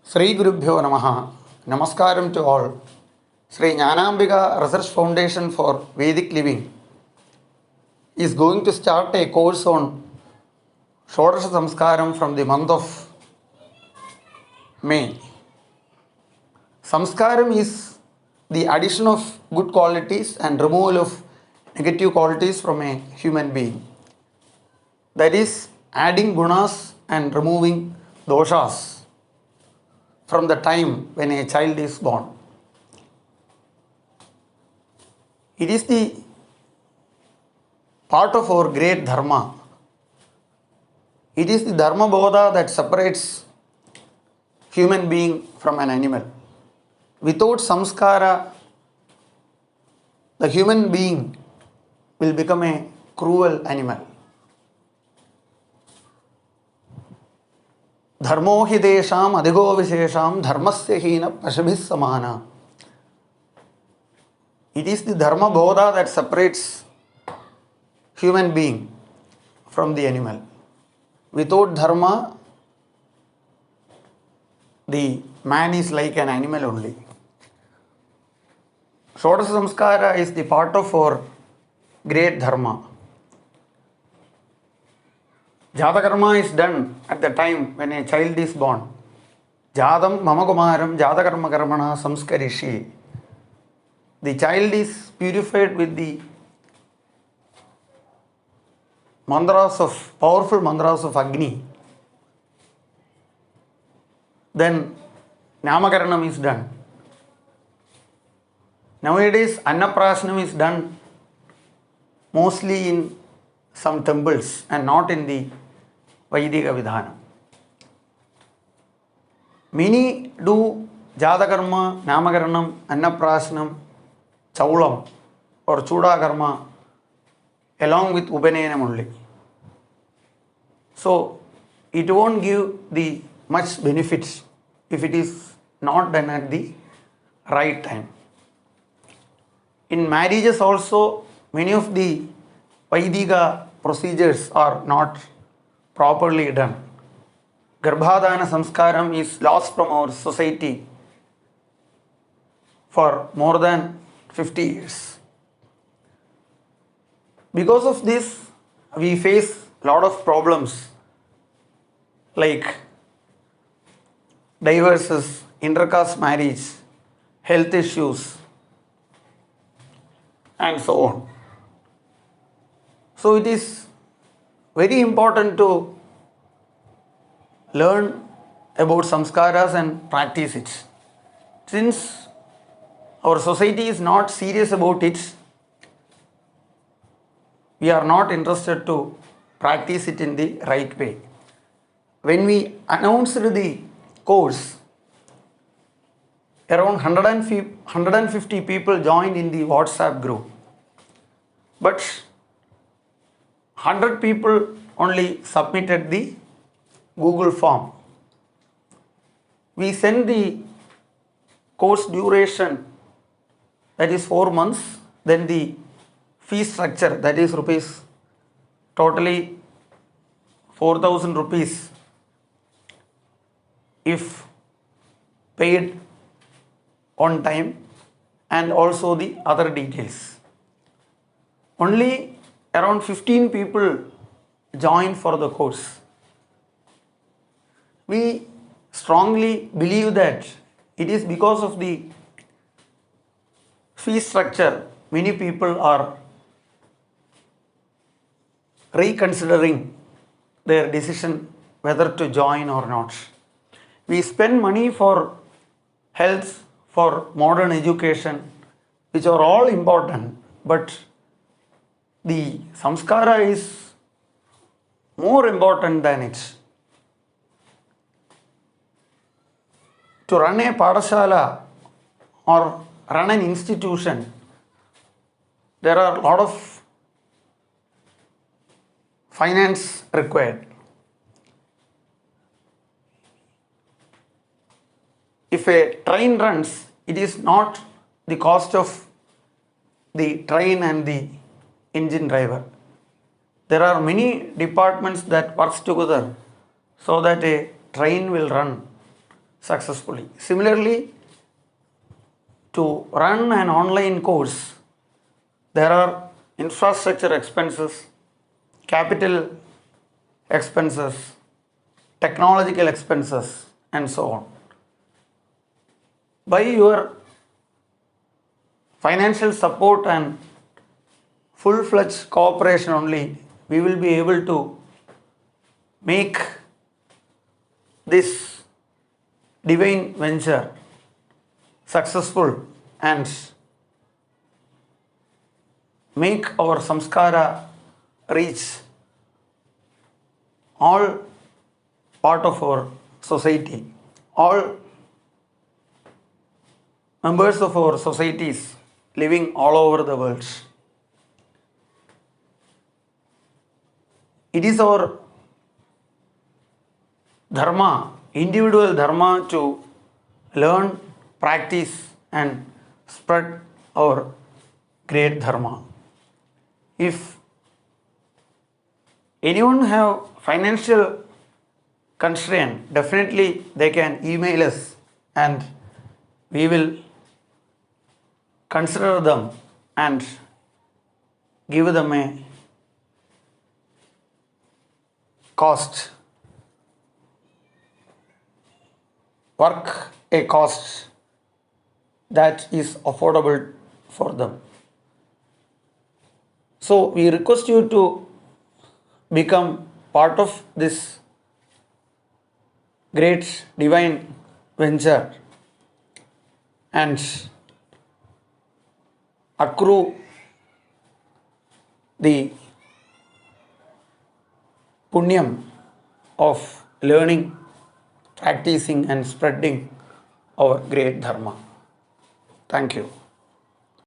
Sri Gurubhyo Namaha. Namaskaram to all. Sri Jnanambika Research Foundation for Vedic Living is going to start a course on Shodasha Samskaram from the month of May. Samskaram is the addition of good qualities and removal of negative qualities from a human being. That is, adding gunas and removing doshas from the time when a child is born. It is the part of our great dharma. It is the dharma bodha that separates human being from an animal. Without samskara, the human being will become a cruel animal. Dharmo hi desham adhigo vishesham dharmasya hina pashabhis samana. It is the dharma bodha that separates human being from the animal. Without dharma, the man is like an animal only. Shodasha Samskara is the part of our great dharma. Jatakarma is done at the time when a child is born. Jadam mamakumaram jatakarma karmana samskarishi. The child is purified with the powerful mantras of Agni. Then Namakaranam is done. Nowadays Annaprashanam is done mostly in some temples and not in the Vaidika Vidhana. Many do Jatakarma, Namakaranam, Annaprashanam, Chaulam or Chuda Karma along with Upanayana only. So it won't give the much benefits if it is not done at the right time. In marriages also, many of the Vaidika procedures are not properly done. Garbhadana Samskaram is lost from our society for more than 50 years. Because of this, we face a lot of problems like divorces, intercaste marriage, health issues, and so on. So it is very important to learn about samskaras and practice it. Since our society is not serious about it, we are not interested to practice it in the right way. When we announced the course, around 150 people joined in the WhatsApp group. But 100 people only submitted the Google form. We sent the course duration, that is 4 months, then the fee structure, that is rupees, totally 4,000 rupees if paid on time, and also the other details. Only around 15 people joined for the course. We strongly believe that it is because of the fee structure many people are reconsidering their decision whether to join or not. We spend money for health, for modern education, which are all important, but the samskara is more important than it. To run a padashala or run an institution, there are a lot of finance required. If a train runs, it is not the cost of the train and the engine driver. There are many departments that works together so that a train will run successfully. Similarly, to run an online course, there are infrastructure expenses, capital expenses, technological expenses, and so on. By your financial support and full-fledged cooperation only, we will be able to make this divine venture successful and make our samskara reach all part of our society, all members of our societies living all over the world. It is our dharma, individual dharma, to learn, practice, and spread our great dharma. If anyone have financial constraint, definitely they can email us and we will consider them and give them a cost, work a cost that is affordable for them. So we request you to become part of this great divine venture and accrue the punyam of learning, practicing, and spreading our great dharma. Thank you.